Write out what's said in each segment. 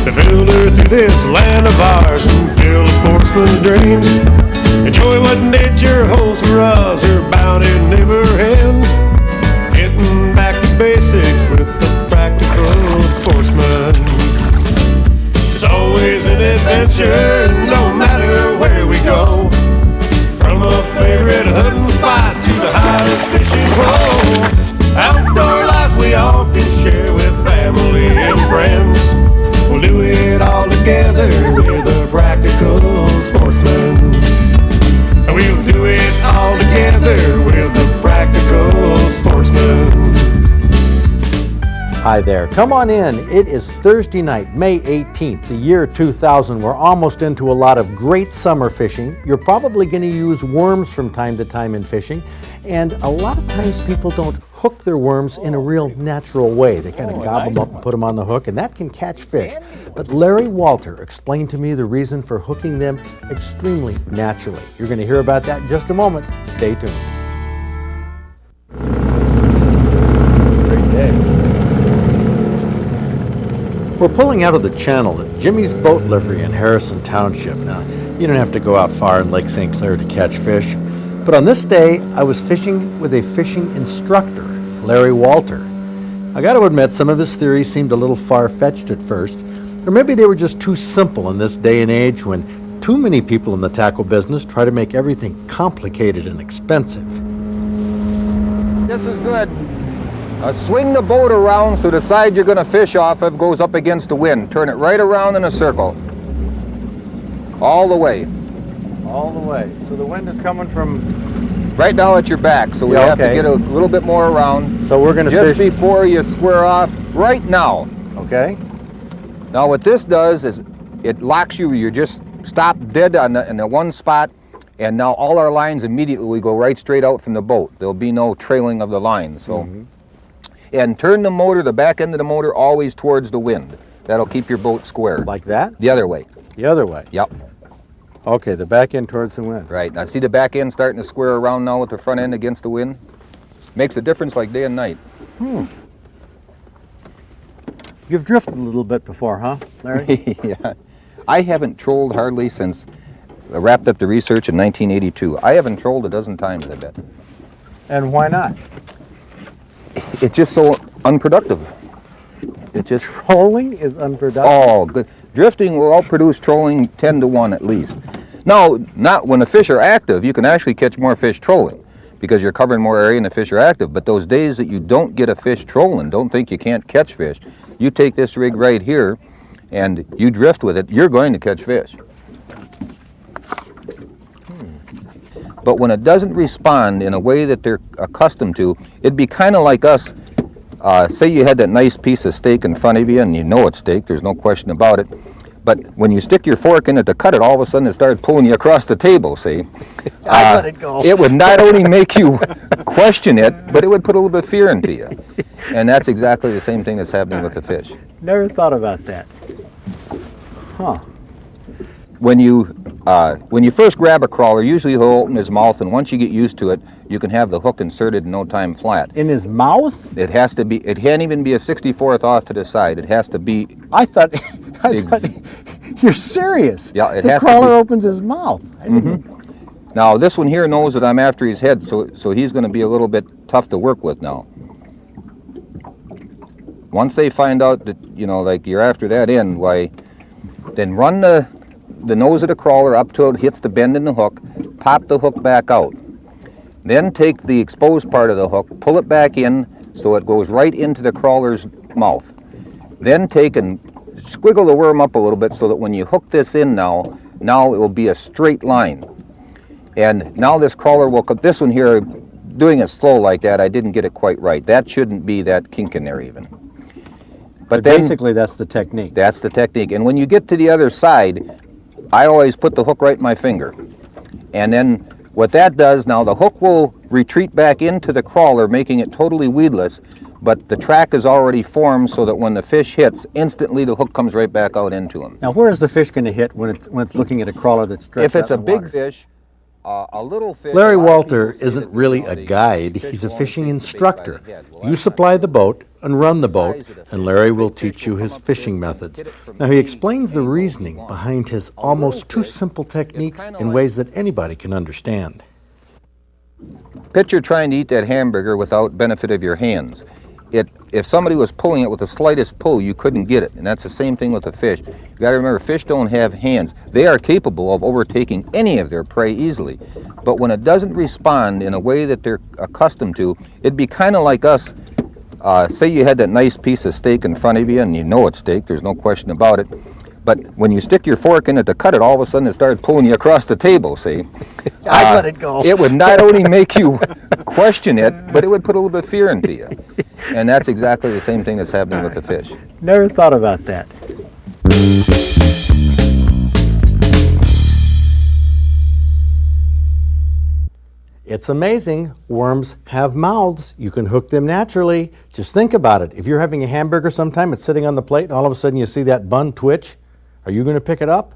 to filter through this land of ours and fill a sportsman's dreams. Enjoy what nature holds for us, her bounty never ends. Getting back to basics with the practical sportsman. It's always an adventure, no matter where we go. From a favorite hunting spot to the hottest fishing pole. Outdoor life we all can share with family and friends. We'll do it all together with a practical sportsman. We'll do it all together with a practical sportsman. Hi there, come on in. It is Thursday night, May 18th, the year 2000. We're almost into a lot of great summer fishing. You're probably going to use worms from time to time in fishing, and a lot of times people don't hook their worms in a real natural way. They kind of gobble them up and put them on the hook, and that can catch fish. But Larry Walter explained to me the reason for hooking them extremely naturally. You're going to hear about that in just a moment. Stay tuned. Great day. We're pulling out of the channel at Jimmy's Boat Livery in Harrison Township. Now, you don't have to go out far in Lake St. Clair to catch fish, but on this day, I was fishing with a fishing instructor, Larry Walter. I got to admit, some of his theories seemed a little far-fetched at first, or maybe they were just too simple in this day and age when too many people in the tackle business try to make everything complicated and expensive. This is good. Swing the boat around so the side you're going to fish off of goes up against the wind. Turn it right around in a circle. All the way. All the way. So the wind is coming from... Right now at your back, so we have to get a little bit more around. So we're going to fish... Just before you square off, right now. Okay. Now what this does is it locks you, you just stop dead in the one spot, and now all our lines immediately we go right straight out from the boat. There'll be no trailing of the lines. So. And turn the motor, the back end of the motor, always towards the wind. That'll keep your boat square. Like that? The other way. The other way? Yep. Okay, the back end towards the wind. Right. Now see the back end starting to square around now with the front end against the wind? Makes a difference like day and night. You've drifted a little bit before, huh, Larry? Yeah. I haven't trolled hardly since I wrapped up the research in 1982. I haven't trolled a dozen times, I bet. And why not? It's just so unproductive. Trolling is unproductive? Oh, good. Drifting will outproduce trolling 10 to 1 at least. Now, not when the fish are active, you can actually catch more fish trolling because you're covering more area and the fish are active. But those days that you don't get a fish trolling, don't think you can't catch fish. You take this rig right here and you drift with it, you're going to catch fish. But when it doesn't respond in a way that they're accustomed to, it'd be kind of like us. Say you had that nice piece of steak in front of you, and you know it's steak, there's no question about it. But when you stick your fork in it to cut it, all of a sudden it starts pulling you across the table, see? I let it go. It would not only make you question it, but it would put a little bit of fear into you. And that's exactly the same thing that's happening with the fish. Never thought about that. Huh. When you first grab a crawler, usually he'll open his mouth, and once you get used to it, you can have the hook inserted in no time flat. In his mouth? It has to be. It can't even be a 64th off to the side. It has to be. I thought you're serious. Yeah, it the has crawler to be. Opens his mouth. I didn't. Now this one here knows that I'm after his head, so he's going to be a little bit tough to work with now. Once they find out that like you're after that end, why, then run the nose of the crawler up till it hits the bend in the hook, pop the hook back out. Then take the exposed part of the hook, pull it back in so it goes right into the crawler's mouth. Then take and squiggle the worm up a little bit so that when you hook this in now it will be a straight line. And now this crawler will, this one here, doing it slow like that, I didn't get it quite right. That shouldn't be that kink in there even. But then, basically that's the technique. That's the technique. And when you get to the other side, I always put the hook right in my finger. And then what that does, now the hook will retreat back into the crawler, making it totally weedless, but the track is already formed so that when the fish hits, instantly the hook comes right back out into him. Now where is the fish going to hit when it's looking at a crawler that's stretched If it's out a in the water? big fish, A little fish. Larry a lot of Walter people say isn't that, really you know, a they guide, fish he's a will only fishing take the bait by instructor. the head. Well, You that's supply not the boat and run the the boat, size of the and fish. Larry The will big fish teach you will his come up to fishing this and methods. hit it from Now he any explains the angle you reasoning want. behind his A almost little too fish, simple techniques kinda in like- ways that anybody can understand. Picture trying to eat that hamburger without benefit of your hands. If somebody was pulling it with the slightest pull, you couldn't get it. And that's the same thing with the fish. You got to remember, fish don't have hands. They are capable of overtaking any of their prey easily. But when it doesn't respond in a way that they're accustomed to, it'd be kind of like us. Say you had that nice piece of steak in front of you, and you know it's steak, there's no question about it. But when you stick your fork in it to cut it, all of a sudden it started pulling you across the table, see? I let it go. It would not only make you question it, but it would put a little bit of fear into you. And that's exactly the same thing that's happening with the fish. Never thought about that. It's amazing. Worms have mouths. You can hook them naturally. Just think about it. If you're having a hamburger sometime, it's sitting on the plate, and all of a sudden you see that bun twitch, are you going to pick it up?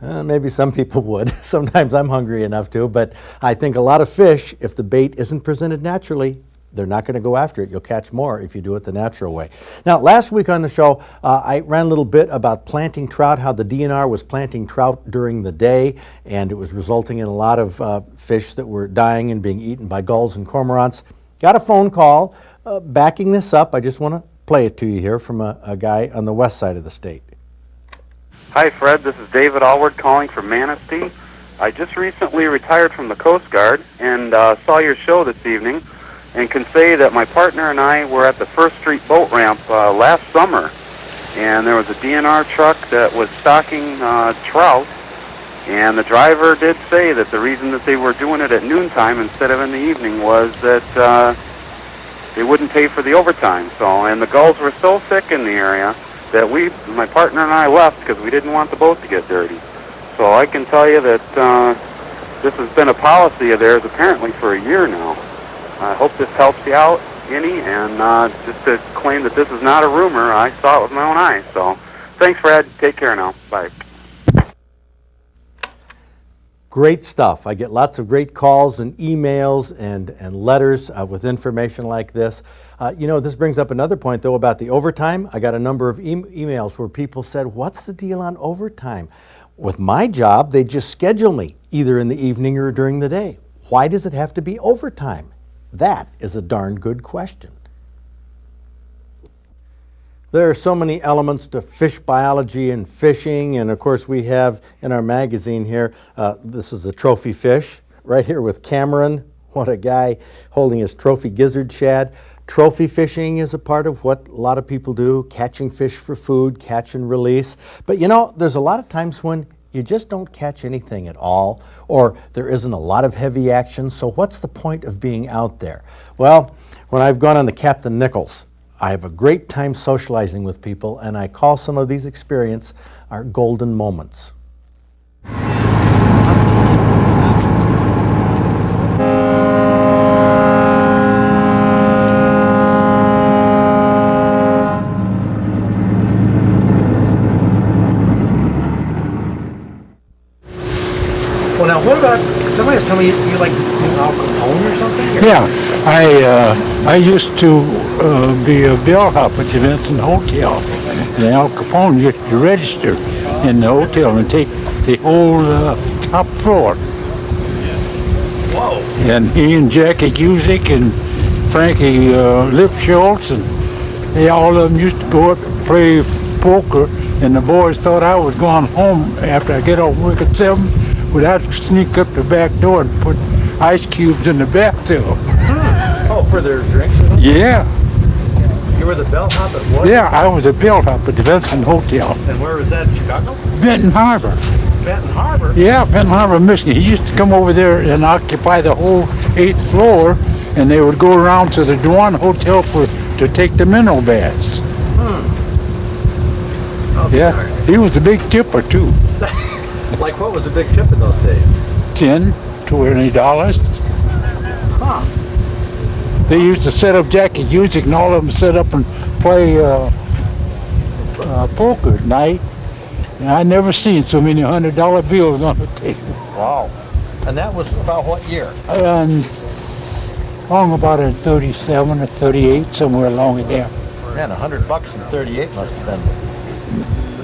Maybe some people would. Sometimes I'm hungry enough to, but I think a lot of fish, if the bait isn't presented naturally, they're not going to go after it. You'll catch more if you do it the natural way. Now, last week on the show, I ran a little bit about planting trout, how the DNR was planting trout during the day, and it was resulting in a lot of fish that were dying and being eaten by gulls and cormorants. Got a phone call backing this up. I just want to play it to you here from a guy on the west side of the state. Hi, Fred. This is David Allward calling from Manistee. I just recently retired from the Coast Guard and saw your show this evening, and can say that my partner and I were at the First Street boat ramp last summer, and there was a DNR truck that was stocking trout, and the driver did say that the reason that they were doing it at noontime instead of in the evening was that they wouldn't pay for the overtime. So, and the gulls were so thick in the area that my partner and I left because we didn't want the boat to get dirty. So I can tell you that this has been a policy of theirs apparently for a year now. I hope this helps you out any, and just to claim that this is not a rumor, I saw it with my own eyes. So thanks, Fred. Take care now. Bye. Great stuff. I get lots of great calls and emails and letters with information like this. This brings up another point, though, about the overtime. I got a number of emails where people said, what's the deal on overtime? With my job, they just schedule me either in the evening or during the day. Why does it have to be overtime? That is a darn good question. There are so many elements to fish biology and fishing, and of course we have in our magazine here, this is the trophy fish, right here with Cameron. What a guy holding his trophy gizzard shad. Trophy fishing is a part of what a lot of people do, catching fish for food, catch and release. But there's a lot of times when you just don't catch anything at all, or there isn't a lot of heavy action, so what's the point of being out there? Well, when I've gone on the Captain Nichols, I have a great time socializing with people, and I call some of these experiences our golden moments. Well, now, what about, somebody was telling me you like Al Capone or something? Yeah, I used to be a bellhop at the Vincent Hotel. And Al Capone used to register in the hotel and take the whole top floor. Whoa. And he and Jackie Cusick and Frankie Lipschultz and all of them used to go up and play poker, and the boys thought I was going home after I get off work at 7. But I'd sneak up the back door and put ice cubes in the bathtub. Oh, for their drinks? Yeah. You were the bellhop at what? Yeah, I was a bellhop at the Vincent Hotel. And where was that, in Chicago? Benton Harbor. Benton Harbor? Yeah, Benton Harbor, Michigan. He used to come over there and occupy the whole 8th floor, and they would go around to the Dewan Hotel to take the mineral baths. Okay. Yeah, he was a big tipper too. Like what was a big tip in those days? $10, $20. Huh. They used to set up Jackie Cusick and all of them set up and play poker at night. And I never seen so many $100 bills on the table. Wow. And that was about what year? Long about in 37 or 38, somewhere along in there. Man, $100 in 38 must have been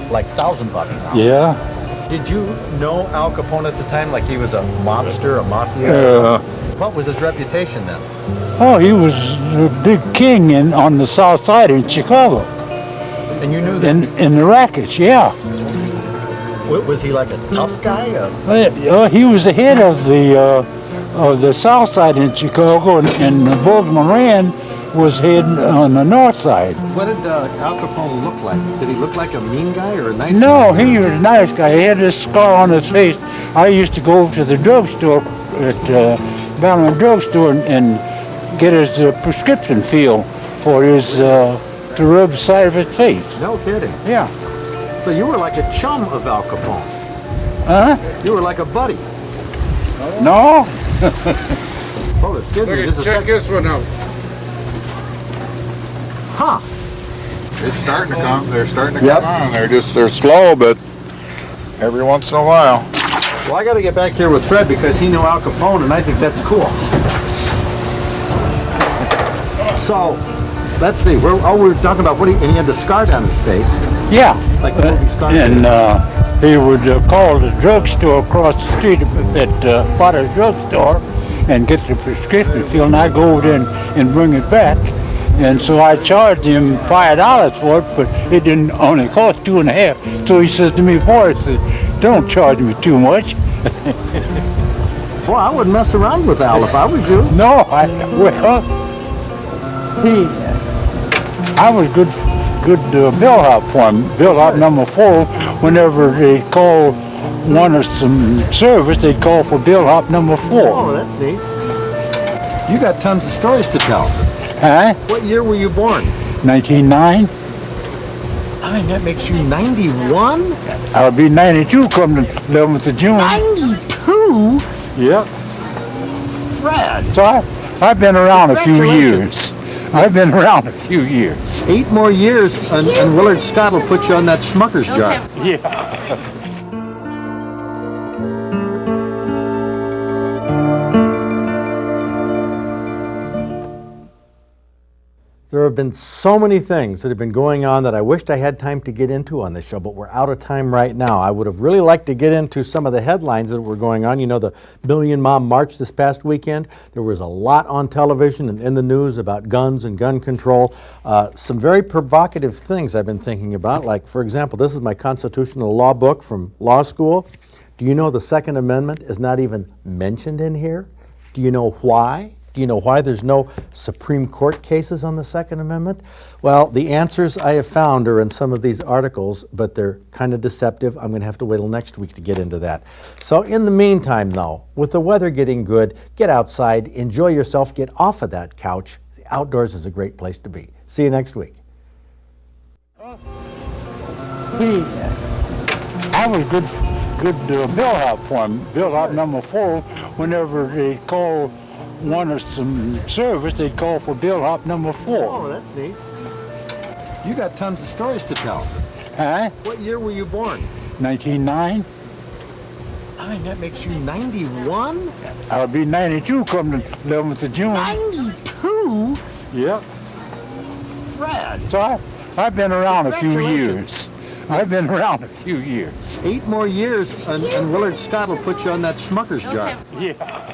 like $1,000 now. Yeah. Did you know Al Capone at the time, like he was a mobster, a mafia? What was his reputation then? Oh, he was a big king on the south side in Chicago. And you knew that? In the rackets, yeah. Was he like a tough guy? He was the head of the south side in Chicago, and Bugs Moran was head on the north side. What did Al Capone look like? Did he look like a mean guy or a nice guy? No, he was a nice guy. He had this scar on his face. I used to go to the drugstore at Ballman Drugstore and get his prescription filled for his to rub the side of his face. No kidding. Yeah. So you were like a chum of Al Capone. Huh? You were like a buddy. No. Oh, excuse me. Check this one out. Huh. It's starting to come. They're starting to come on. They're slow, but every once in a while. Well, I got to get back here with Fred because he knew Al Capone, and I think that's cool. So, let's see. We're talking about and he had the scar down his face. Yeah. Like the movie Scarface. And he would call the drugstore across the street at Potter's Drugstore and get the prescription filled, and I'd go over there and bring it back. And so I charged him $5 for it, but it didn't only cost $2.50. So he says to me, boy, he says, don't charge me too much. Well, I wouldn't mess around with Al if I was you. No, I was good bellhop for him. Bellhop number 4. Whenever they call wanted some service, they'd call for bellhop number 4. Oh, that's neat. You got tons of stories to tell. Huh? What year were you born? 1909. I mean, that makes you 91? I'll be 92 come the 11th of June. 92? Yep. Fred. So I've been around a few years. I've been around a few years. 8 more years, and Willard Scott will put you on that Smucker's jar. Yeah. There have been so many things that have been going on that I wished I had time to get into on this show, but we're out of time right now. I would have really liked to get into some of the headlines that were going on. You know, the Million Mom March this past weekend. There was a lot on television and in the news about guns and gun control. Some very provocative things I've been thinking about, like, for example, this is my constitutional law book from law school. Do you know the Second Amendment is not even mentioned in here? Do you know why? Do you know why there's no Supreme Court cases on the Second Amendment? Well, the answers I have found are in some of these articles, but they're kind of deceptive. I'm going to have to wait till next week to get into that. So in the meantime, though, with the weather getting good, get outside, enjoy yourself, get off of that couch. The outdoors is a great place to be. See you next week. I was good bellhop for him. Bellhop number 4. Whenever they call wanted some service, they'd call for bellhop number 4. Oh, that's neat. You got tons of stories to tell. Huh? What year were you born? 1909. I mean, that makes you 91? I'll be 92 come the 11th of June. 92? Yep. Fred. So I've been around a few years. I've been around a few years. 8 more years, and Willard Scott will put you on that Smucker's jar. Yeah.